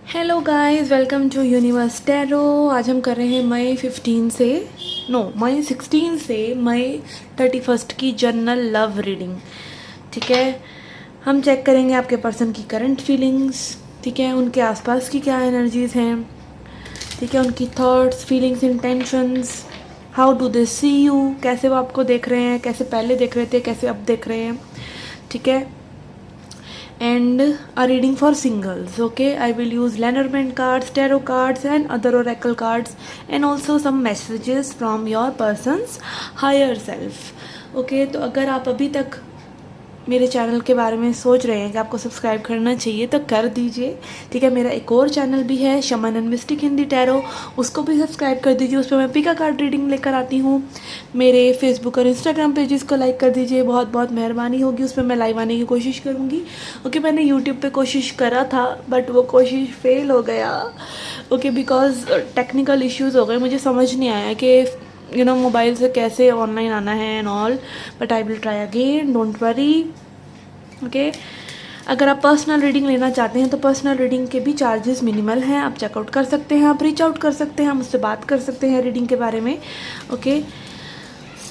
Hello guys, welcome to universe tarot. आज हम कर रहे हैं मई 16 से मई 31 की जनरल लव रीडिंग। ठीक है, हम चेक करेंगे आपके पर्सन की करंट फीलिंग्स। ठीक है, उनके आसपास की क्या एनर्जीज हैं। ठीक है, उनकी thoughts, feelings, intentions, how do they see you, कैसे वो आपको देख रहे हैं, कैसे पहले देख रहे थे, कैसे अब देख रहे हैं। ठीक है, and a reading for singles. Okay, I will use Lenormand cards, tarot cards and other oracle cards, and also some messages from your person's higher self. Okay, तो अगर आप अभी तक मेरे चैनल के बारे में सोच रहे हैं कि आपको सब्सक्राइब करना चाहिए तो कर दीजिए। ठीक है, मेरा एक और चैनल भी है शमन एंड मिस्टिक हिंदी टैरो, उसको भी सब्सक्राइब कर दीजिए। उस पर मैं पिका कार्ड रीडिंग लेकर आती हूँ। मेरे फेसबुक और इंस्टाग्राम पेजेस को लाइक कर दीजिए, बहुत बहुत मेहरबानी होगी। उस पर मैं लाइव आने की कोशिश करूँगी। ओके, मैंने यूट्यूब पे कोशिश करा था बट वो कोशिश फेल हो गया। ओके, बिकॉज टेक्निकल इश्यूज़ हो गए, मुझे समझ नहीं आया कि मोबाइल से कैसे ऑनलाइन आना है and all, but I will try again, don't worry. Okay, अगर आप पर्सनल रीडिंग लेना चाहते हैं तो पर्सनल रीडिंग के भी चार्जेस मिनिमल हैं, आप चेकआउट कर सकते हैं, आप रीच आउट कर सकते हैं, मुझसे बात कर सकते हैं रीडिंग के बारे में। ओके,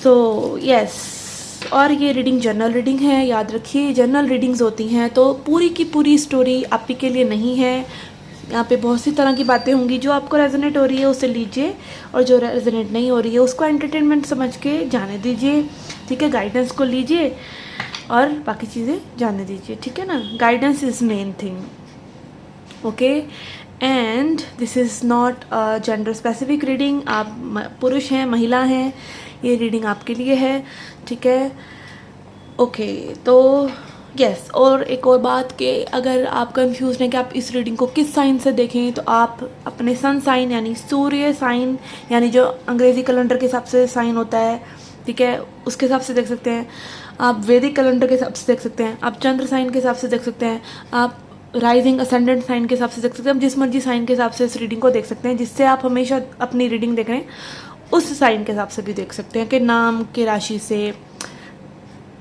सो यस, और ये रीडिंग जनरल रीडिंग है, याद रखिए। जनरल रीडिंग्स होती हैं तो पूरी की पूरी स्टोरी आप ही के लिए नहीं है। यहाँ पे बहुत सी तरह की बातें होंगी, जो आपको रेजोनेट हो रही है उसे लीजिए, और जो रेजोनेट नहीं हो रही है उसको एंटरटेनमेंट समझ के जाने दीजिए। ठीक है, गाइडेंस को लीजिए और बाकी चीज़ें जाने दीजिए। ठीक है ना, guidance is main thing. Okay, and this is not a gender specific reading. आप पुरुष हैं, महिला हैं, ये रीडिंग आपके लिए है। ठीक है, ओके, तो यस, और एक और बात कि अगर आप कंफ्यूज हैं कि आप इस रीडिंग को किस साइन से देखें, तो आप अपने सन साइन यानी सूर्य साइन, यानी जो अंग्रेज़ी कैलेंडर के हिसाब से साइन होता है, ठीक है, उसके हिसाब से देख सकते हैं। आप वैदिक कैलेंडर के हिसाब से देख सकते हैं, आप चंद्र साइन के हिसाब से देख सकते हैं, आप राइजिंग असेंडेंट साइन के हिसाब से देख सकते हैं। आप जिस मर्जी साइन के हिसाब से इस रीडिंग को देख सकते हैं। जिससे आप हमेशा अपनी रीडिंग देख रहे हैं उस साइन के हिसाब से भी देख सकते हैं, कि नाम के राशि से,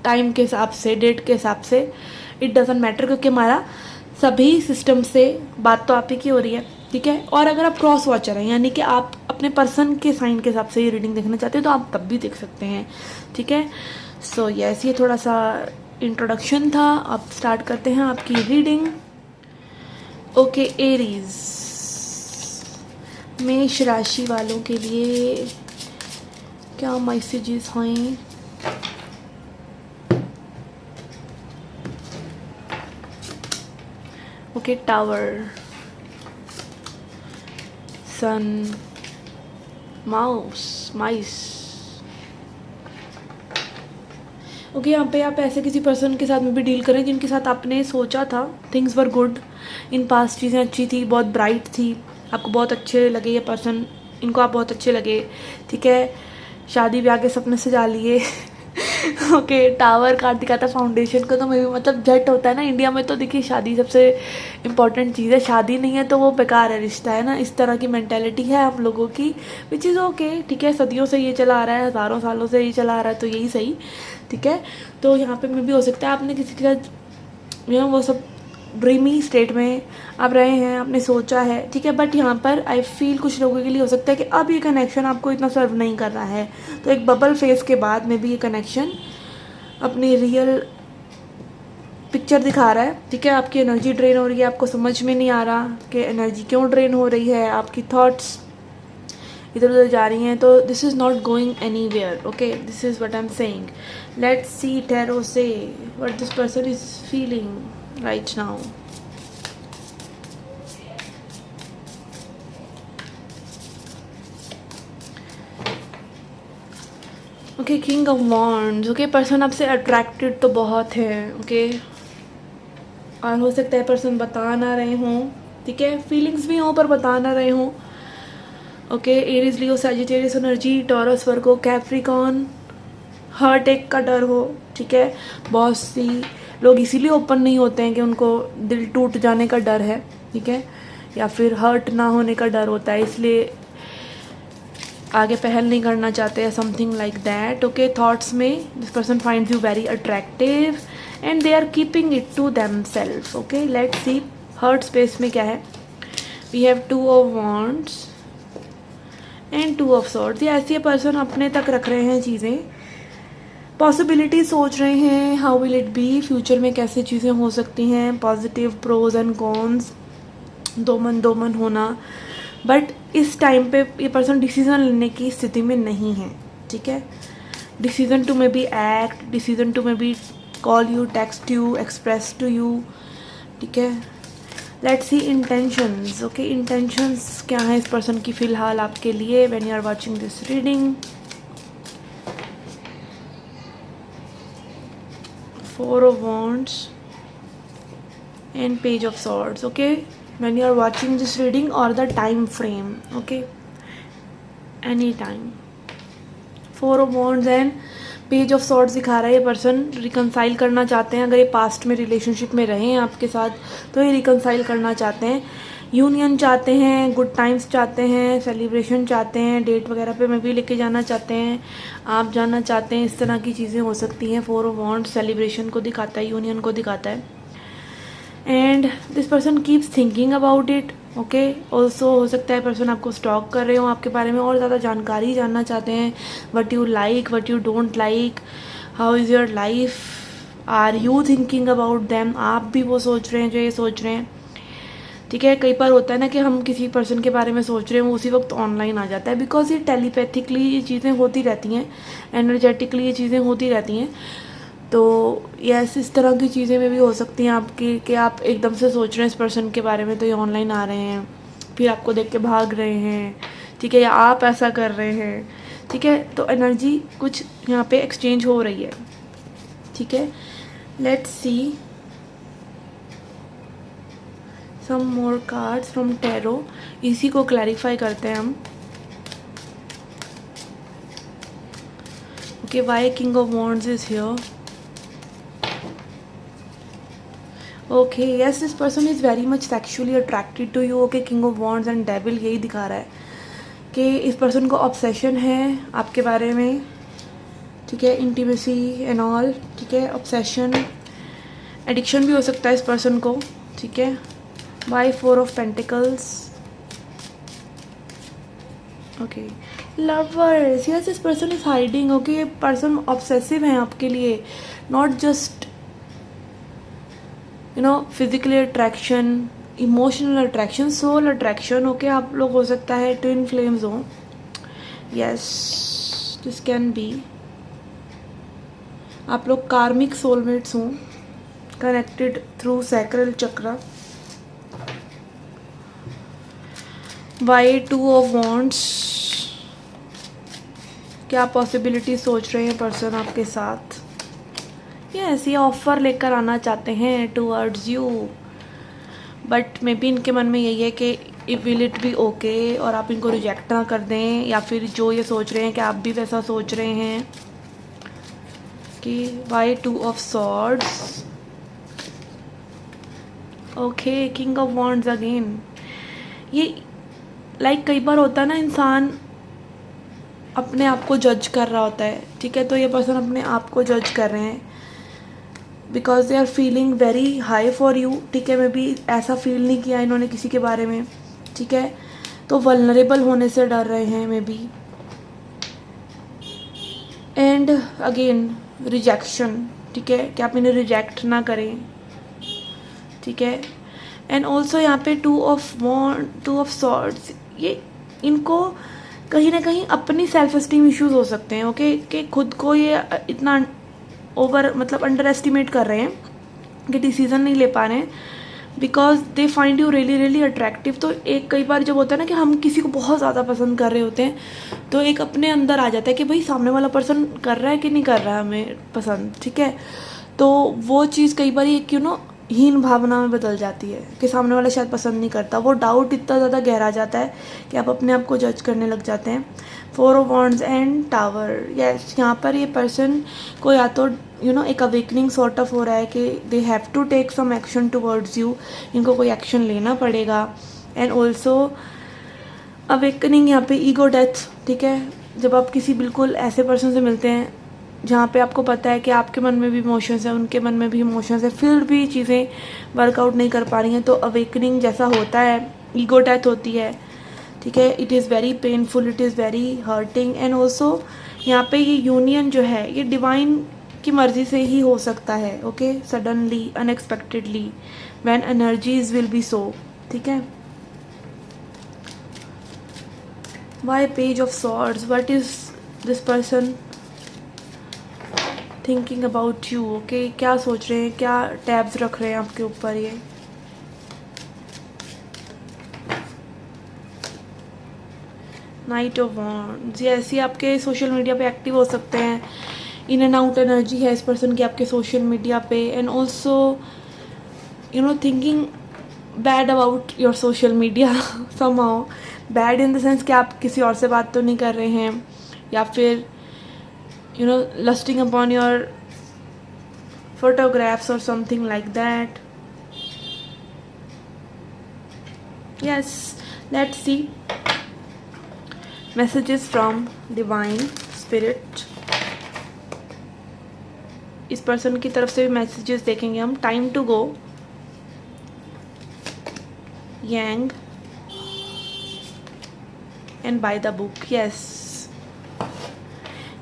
टाइम के हिसाब से, डेट के हिसाब से, इट डजेंट मैटर, क्योंकि हमारा सभी सिस्टम से बात तो आप ही की हो रही है। ठीक है, और अगर आप क्रॉस वॉचर हैं, यानी कि आप अपने पर्सन के साइन के हिसाब से ये रीडिंग देखना चाहते हैं, तो आप तब भी देख सकते हैं। ठीक है, सो यस, ये थोड़ा सा इंट्रोडक्शन था। अब स्टार्ट करते हैं आपकी रीडिंग। ओके, एरीज, मेष राशि वालों के लिए क्या मैसेजेस हैं। ओके, टावर, सन, माइस। ओके, यहाँ पे आप ऐसे किसी पर्सन के साथ में भी डील करें जिनके साथ आपने सोचा था things were good in past, चीज़ें अच्छी थी, बहुत ब्राइट थी, आपको बहुत अच्छे लगे ये पर्सन, इनको आप बहुत अच्छे लगे। ठीक है, शादी ब्याह के सपने सजा लिए। ओके, टावर कार्ड दिखाता फाउंडेशन को, तो मैं भी मतलब झट होता है ना इंडिया में, तो देखिए शादी सबसे इम्पॉर्टेंट चीज़ है। शादी नहीं है तो वो बेकार है, रिश्ता है ना, इस तरह की मेंटेलिटी है हम लोगों की, विच इज़ ओके। ठीक है, सदियों से ये चला आ रहा है, हज़ारों सालों से ये चला आ रहा है, तो यही सही। ठीक है, तो यहाँ पे में भी हो सकता है आपने किसी के साथ वो सब ड्रीमी स्टेट में आप रहे हैं, आपने सोचा है। ठीक है, बट यहाँ पर आई फील कुछ लोगों के लिए हो सकता है कि अब ये कनेक्शन आपको इतना सर्व नहीं कर रहा है, तो एक बबल फेज के बाद में भी ये कनेक्शन अपनी रियल पिक्चर दिखा रहा है। ठीक है, आपकी एनर्जी ड्रेन हो रही है, आपको समझ में नहीं आ रहा कि एनर्जी क्यों ड्रेन हो रही है, आपकी थॉट्स इधर उधर जा रही हैं, तो this is not going anywhere. Okay, this is what I am saying. Let's see tarot से what this person is feeling right now. Okay, king of wands. Okay, person आपसे अट्रैक्टेड तो बहुत है। ओके, और हो सकता है person बता ना रहे हों। ठीक है, फीलिंग्स भी हों पर बता ना रहे हों। ओके, एरीज, लियो, सैजिटेरियस एनर्जी, टॉरस, वर्गो, कैप्रिकॉन, हार्ट अटैक का डर हो। ठीक है, बहुत सी लोग इसीलिए ओपन नहीं होते हैं कि उनको दिल टूट जाने का डर है। ठीक है, या फिर हर्ट ना होने का डर होता है, इसलिए आगे पहल नहीं करना चाहते या something like that. Okay, thoughts में this person finds you very attractive and they are keeping it to them self. Okay, let's see heart space में क्या है। We have 2 of wands and 2 of swords. ये ऐसे person अपने तक रख रहे हैं चीज़ें, पॉसिबिलिटी सोच रहे हैं, how will it be, future में कैसे चीज़ें हो सकती हैं, पॉजिटिव प्रोज एंड कॉन्स, दो मन होना। बट इस टाइम पे ये पर्सन डिसीज़न लेने की स्थिति में नहीं है, ठीक है। Decision to maybe act, decision to maybe call you, text you, express to you, ठीक है। Let's see intentions. Okay, intentions क्या है इस पर्सन की फ़िलहाल आपके लिए when you are watching this reading. 4 of Wands and Page of Swords. Okay, when you are watching this reading or the time frame, okay, any time. 4 of Wands and Page of Swords दिखा रहा है ये person reconcile करना चाहते हैं। अगर ये past में रिलेशनशिप में रहे हैं आपके साथ तो ये रिकनसाइल करना चाहते हैं, यूनियन चाहते हैं, गुड टाइम्स चाहते हैं, सेलिब्रेशन चाहते हैं, डेट वगैरह पे मैं भी लेके जाना चाहते हैं, आप जाना चाहते हैं, इस तरह की चीज़ें हो सकती हैं। 4 ऑफ वॉन्ड्स सेलिब्रेशन को दिखाता है, यूनियन को दिखाता है। And this person keeps thinking about it. Okay, also हो सकता है पर्सन आपको स्टॉक कर रहे हो, आपके बारे में और ज़्यादा जानकारी जानना चाहते हैं, what you like, what you don't like, how is your life, are you thinking about them, आप भी वो सोच रहे हैं जो ये सोच रहे हैं, ठीक है। कई बार होता है ना कि हम किसी पर्सन के बारे में सोच रहे हैं, वो उसी वक्त ऑनलाइन आ जाता है, बिकॉज ये टेलीपैथिकली ये चीज़ें होती रहती हैं, एनर्जेटिकली ये चीज़ें होती रहती हैं। तो यस, इस तरह की चीज़ें में भी हो सकती हैं आपकी कि आप एकदम से सोच रहे हैं इस पर्सन के बारे में तो ये ऑनलाइन आ रहे हैं, फिर आपको देख के भाग रहे हैं, ठीक है, या आप ऐसा कर रहे हैं, ठीक है। तो एनर्जी कुछ यहाँ पे एक्सचेंज हो रही है, ठीक है। Let's see some more cards from tarot, इसी को क्लैरिफाई करते हैं हम। Okay, why king of wands is here. Okay, yes, this person is very much sexually attracted to you. Okay, king of wands and devil यही दिखा रहा है कि इस पर्सन को ऑब्सेशन है आपके बारे में, ठीक है, इंटीमेसी एंड ऑल, ठीक है, ऑब्सेशन, एडिक्शन भी हो सकता है इस पर्सन को, ठीक है। Why 4 of Pentacles? Okay, lovers. Yes, this person is hiding. Okay, person obsessive है आपके लिए, not just physically attraction, emotional attraction, soul attraction. Okay, आप लोग हो सकता है twin flames हो. Yes, this can be. आप लोग karmic soulmates हो, connected through sacral chakra. Why 2 of wands, क्या पॉसिबिलिटी सोच रहे हैं पर्सन आपके साथ। यस, ये ऑफर लेकर आना चाहते हैं towards you, but may be इनके मन में यही है कि if will it be okay, और आप इनको रिजेक्ट ना कर दें, या फिर जो ये सोच रहे हैं कि आप भी वैसा सोच रहे हैं कि why 2 of swords. Okay, king of wands again. ये कई बार होता है ना, इंसान अपने आप को जज कर रहा होता है, ठीक है। तो ये पर्सन अपने आप को जज कर रहे हैं because they are feeling very high for you, ठीक है। मे बी ऐसा फील नहीं किया इन्होंने किसी के बारे में, ठीक है। तो वल्नरेबल होने से डर रहे हैं may be. And again rejection, ठीक है, कि आप इन्हें रिजेक्ट ना करें, ठीक है। एंड ऑल्सो यहाँ पे 2 ऑफ सॉर्ड्स, ये इनको कहीं ना कहीं अपनी सेल्फ एस्टीम इश्यूज हो सकते हैं, ओके, कि खुद को ये इतना मतलब अंडर एस्टिमेट कर रहे हैं कि डिसीजन नहीं ले पा रहे हैं, because they find you really really attractive. तो एक कई बार जब होता है ना कि हम किसी को बहुत ज़्यादा पसंद कर रहे होते हैं, तो एक अपने अंदर आ जाता है कि भाई सामने वाला पर्सन कर रहा है कि नहीं कर रहा है हमें पसंद, ठीक है। तो वो चीज़ कई बार एक हीन भावना में बदल जाती है कि सामने वाला शायद पसंद नहीं करता। वो डाउट इतना ज़्यादा गहरा जाता है कि आप अपने आप को जज करने लग जाते हैं। 4 of wands and tower, yes, यहाँ पर ये पर्सन को या तो एक अवेकनिंग सॉर्ट ऑफ हो रहा है कि they have to take some action towards you, इनको कोई एक्शन लेना पड़ेगा। एंड ऑल्सो अवेकनिंग यहाँ पे ईगो डेथ, ठीक है। जब आप किसी बिल्कुल ऐसे पर्सन से मिलते हैं जहाँ पे आपको पता है कि आपके मन में भी इमोशंस हैं, उनके मन में भी इमोशंस हैं, फिर भी चीज़ें वर्कआउट नहीं कर पा रही हैं, तो अवेकनिंग जैसा होता है ईगो डेथ होती है, ठीक है। It is very painful, it is very hurting and also यहाँ पे ये यूनियन जो है ये डिवाइन की मर्ज़ी से ही हो सकता है, okay. Suddenly, unexpectedly, when energies will be so, ठीक है। Why page of swords, what is this person thinking about you, okay. क्या सोच रहे हैं, क्या टैब्स रख रहे हैं आपके ऊपर ये। नाइट ऑफ वॉन्ड्स, ये ऐसी आपके सोशल मीडिया पे एक्टिव हो सकते हैं। इन एंड आउट एनर्जी है इस पर्सन की आपके सोशल मीडिया पे and also you know thinking bad about your social media somehow. Bad in the sense कि आप किसी और से बात तो नहीं कर रहे हैं, या फिर you know lusting upon your photographs or something like that. Yes, let's see messages from divine spirit. इस पर्सन की तरफ से भी मैसेजेस देखेंगे हम। टाइम टू गो, यांग and by the book. Yes,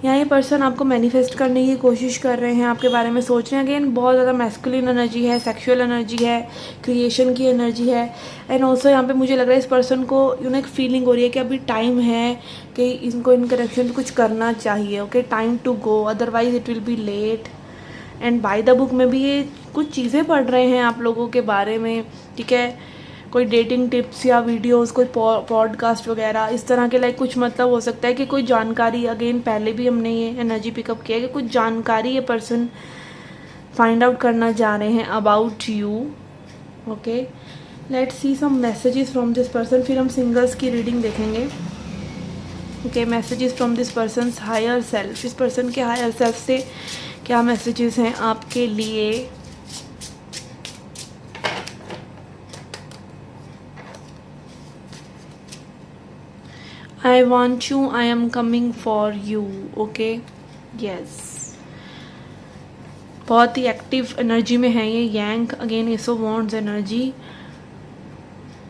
यहाँ ये पर्सन आपको मैनिफेस्ट करने की कोशिश कर रहे हैं, आपके बारे में सोच रहे हैं। अगेन बहुत ज़्यादा मैस्कुलिन एनर्जी है, सेक्सुअल एनर्जी है, क्रिएशन की एनर्जी है एंड ऑल्सो यहाँ पे मुझे लग रहा है इस पर्सन को यू नो एक फीलिंग हो रही है कि अभी टाइम है कि इनको इन कनेक्शन कुछ करना चाहिए, okay. Time to go, otherwise it will be late. And by the book में भी ये कुछ चीज़ें पढ़ रहे हैं आप लोगों के बारे में, ठीक है। कोई डेटिंग टिप्स या वीडियोस, कोई पॉडकास्ट वगैरह इस तरह के लाइक कुछ मतलब हो सकता है कि कोई जानकारी। अगेन पहले भी हमने ये एनर्जी पिकअप किया कि कुछ जानकारी ये पर्सन फाइंड आउट करना चाह रहे हैं about you, okay. Let's see some messages from this person, फिर हम सिंगल्स की रीडिंग देखेंगे, okay. Messages from this person's higher self, इस पर्सन के हायर सेल्फ से क्या मैसेजेस हैं आपके लिए। I want you, I am coming for you, okay, yes। बहुत ही एक्टिव एनर्जी में है ये yang. Again ace of wands energy.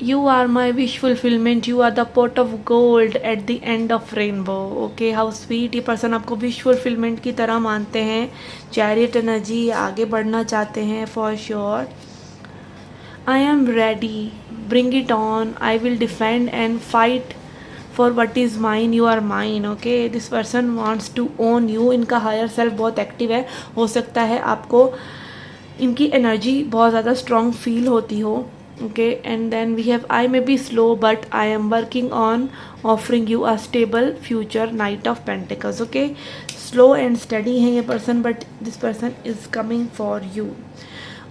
You are my wish fulfilment, you are the pot of gold at the end of rainbow, okay. How sweet. ये person आपको wish fulfilment की तरह मानते हैं। चैरियट एनर्जी, आगे बढ़ना चाहते हैं for sure. I am ready, bring it on, I will defend and fight for what is mine, you are mine, okay. This person wants to own you. इनका higher self बहुत active है, हो सकता है आपको इनकी एनर्जी बहुत ज़्यादा स्ट्रॉन्ग फील होती हो, okay. And then we have I may be slow but I am working on offering you a stable future, knight of pentacles, okay. Slow and steady है ये person but this person is coming for you,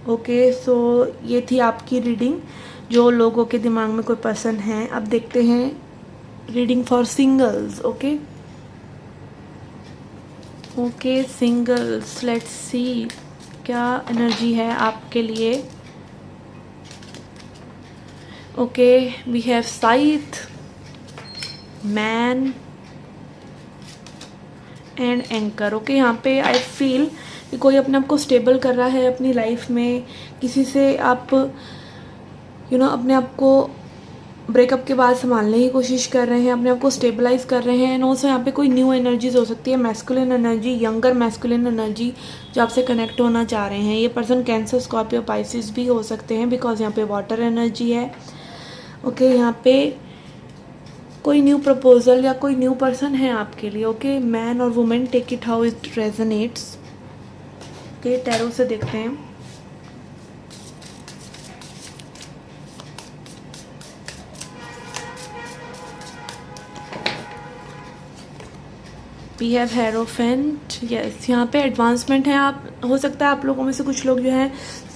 okay. So ये थी आपकी reading जो लोगों के दिमाग में कोई पर्सन है। अब देखते हैं reading for singles, okay okay. Singles, let's see क्या एनर्जी है आपके लिए, okay. We have scythe, man and anchor, okay. यहाँ पे आई फील कि कोई अपने आप को स्टेबल कर रहा है अपनी लाइफ में। किसी से आप यू नो अपने आप को ब्रेकअप के बाद संभालने की कोशिश कर रहे हैं, अपने आप को स्टेबलाइज कर रहे हैं। एंड ऑल्सो यहाँ पे कोई न्यू एनर्जीज हो सकती है, masculine energy, younger masculine energy जो आपसे कनेक्ट होना चाह रहे हैं। ये पर्सन कैंसर, स्कॉर्पियो, पाइसिस भी हो सकते हैं बिकॉज यहाँ पे वाटर एनर्जी है, ओके। यहाँ पे कोई न्यू प्रपोजल या कोई न्यू पर्सन है आपके लिए, ओके। मैन और women, take it how it resonates, okay. Tarot से देखते हैं। We have hierophant, yes. यहाँ पे एडवांसमेंट है। आप हो सकता है आप लोगों में से कुछ लोग जो है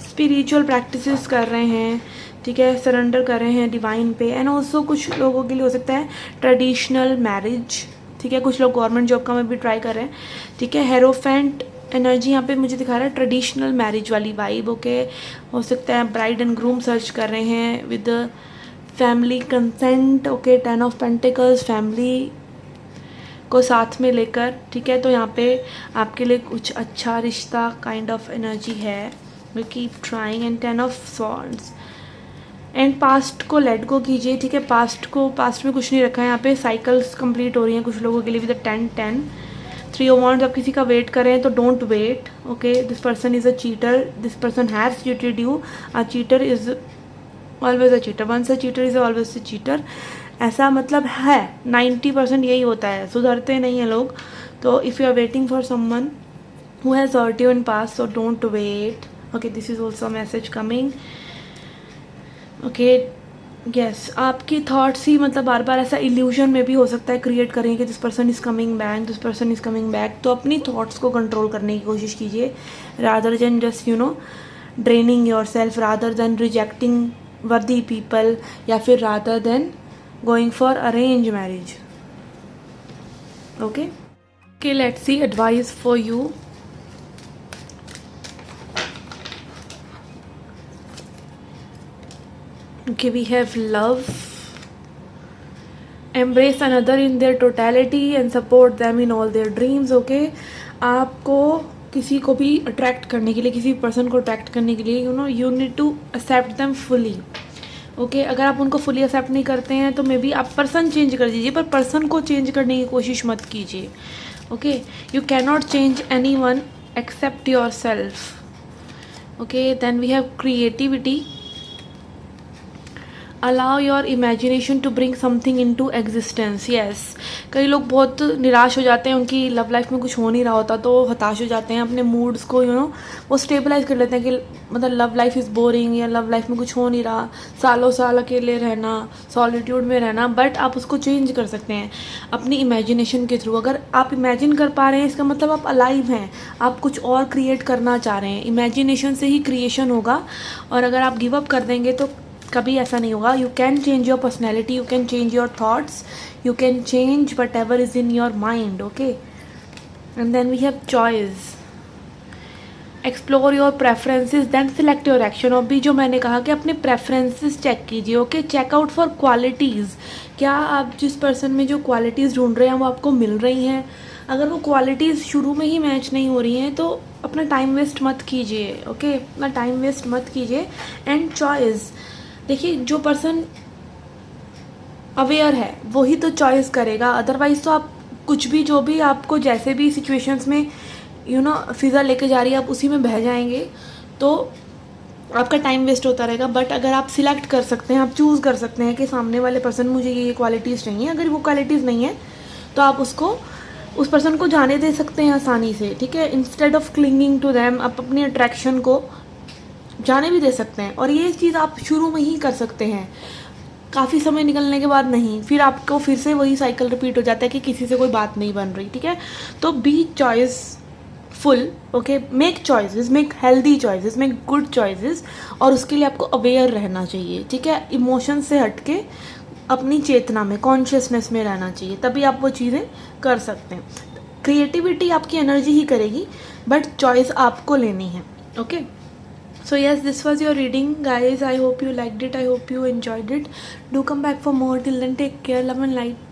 स्पिरिचुअल प्रैक्टिसेस कर रहे हैं, ठीक है, सरेंडर कर रहे हैं डिवाइन पे। एंड ऑल्सो कुछ लोगों के लिए हो सकता है ट्रेडिशनल मैरिज, ठीक है। कुछ लोग गवर्नमेंट जॉब का में भी ट्राई कर रहे हैं, ठीक है। हेरोफेंट एनर्जी यहाँ पे मुझे दिखा रहा है ट्रेडिशनल मैरिज वाली वाइब, ओके। हो सकता है ब्राइड एंड ग्रूम सर्च कर रहे हैं with family consent, okay. 10 of pentacles, family को साथ में लेकर, ठीक है। तो यहाँ पे आपके लिए कुछ अच्छा रिश्ता काइंड ऑफ एनर्जी है। We keep trying and 10 of swords and past को लेट गो कीजिए, ठीक है। पास्ट में कुछ नहीं रखा है यहाँ पे। साइकिल्स कंप्लीट हो रही हैं कुछ लोगों के लिए भी। The 10-10 3 of wands. आप किसी का वेट कर रहे हैं तो don't wait, okay. This person is a cheater, this person has cheated you. A cheater is always a cheater, once a cheater is always a cheater. ऐसा मतलब है 90% यही होता है, सुधरते नहीं हैं लोग। तो if you are waiting for someone who has hurt you in past, so don't wait, okay। This is also a message coming, okay। yes, आपकी थॉट्स ही मतलब बार बार ऐसा इल्यूजन में भी हो सकता है क्रिएट करेंगे कि this person is coming back, this person is coming back. तो अपनी थॉट्स को कंट्रोल करने की कोशिश कीजिए, rather than just you know draining your self, rather than rejecting वर्दी पीपल, या फिर rather than going for arrange marriage, okay. okay, let's see advice for you। Okay, we have love, embrace another in their totality and support them in all their dreams, okay। आपको किसी को भी attract करने के लिए, किसी person को attract करने के लिए you need to accept them fully, okay. अगर आप उनको फुली एक्सेप्ट नहीं करते हैं तो मे बी आप पर्सन चेंज कर दीजिए, पर पर्सन को चेंज करने की कोशिश मत कीजिए, okay. You cannot change anyone except yourself, okay. Then we have creativity, allow your imagination to bring something into existence, yes. कई लोग बहुत निराश हो जाते हैं, उनकी लव लाइफ में कुछ हो नहीं रहा होता तो हताश हो जाते हैं। अपने मूड्स को वो स्टेबलाइज कर लेते हैं कि मतलब लव लाइफ इज़ बोरिंग, या लव लाइफ में कुछ हो नहीं रहा, सालों साल अकेले रहना, सॉलिट्यूड में रहना। बट आप उसको चेंज कर सकते हैं अपनी इमेजिनेशन के थ्रू। अगर आप इमेजिन कर पा रहे हैं इसका मतलब आप अलाइव हैं, आप कुछ और क्रिएट करना चाह रहे हैं। इमेजिनेशन से ही क्रिएशन होगा, और अगर आप गिव अप कर देंगे तो कभी ऐसा नहीं होगा। You can change your personality, you can change your thoughts, you can change whatever is in your mind, okay. And then we have choice, explore your preferences then select your action. और भी जो मैंने कहा कि अपने preferences check कीजिए, okay. Check out for qualities, क्या आप जिस पर्सन में जो क्वालिटीज़ ढूंढ रहे हैं वो आपको मिल रही हैं। अगर वो क्वालिटीज़ शुरू में ही मैच नहीं हो रही हैं तो अपना टाइम वेस्ट मत कीजिए, ओके। अपना टाइम वेस्ट मत कीजिए। एंड चॉइस, देखिए जो पर्सन अवेयर है वही तो चॉइस करेगा, अदरवाइज तो आप कुछ भी, जो भी आपको जैसे भी सिचुएशंस में फिज़ा लेके जा रही है आप उसी में बह जाएंगे, तो आपका टाइम वेस्ट होता रहेगा। बट अगर आप सिलेक्ट कर सकते हैं, आप चूज़ कर सकते हैं कि सामने वाले पर्सन मुझे ये क्वालिटीज़ चाहिए, अगर वो क्वालिटीज़ नहीं है तो आप उस पर्सन को जाने दे सकते हैं आसानी से, ठीक है। Instead of clinging to them, आप अपनी अट्रैक्शन को जाने भी दे सकते हैं। और ये चीज़ आप शुरू में ही कर सकते हैं, काफ़ी समय निकलने के बाद नहीं। फिर आपको फिर से वही साइकिल रिपीट हो जाता है कि किसी से कोई बात नहीं बन रही, ठीक है। तो be choiceful, okay. Make choices, make healthy choices, make good choices. और उसके लिए आपको अवेयर रहना चाहिए, ठीक है। इमोशन से हट के अपनी चेतना में, कॉन्शियसनेस में रहना चाहिए, तभी आप वो चीज़ें कर सकते हैं। क्रिएटिविटी आपकी एनर्जी ही करेगी, बट चॉइस आपको लेनी है, okay. So yes, this was your reading, guys. I hope you liked it. I hope you enjoyed it. Do come back for more. Till then, take care. Love and light.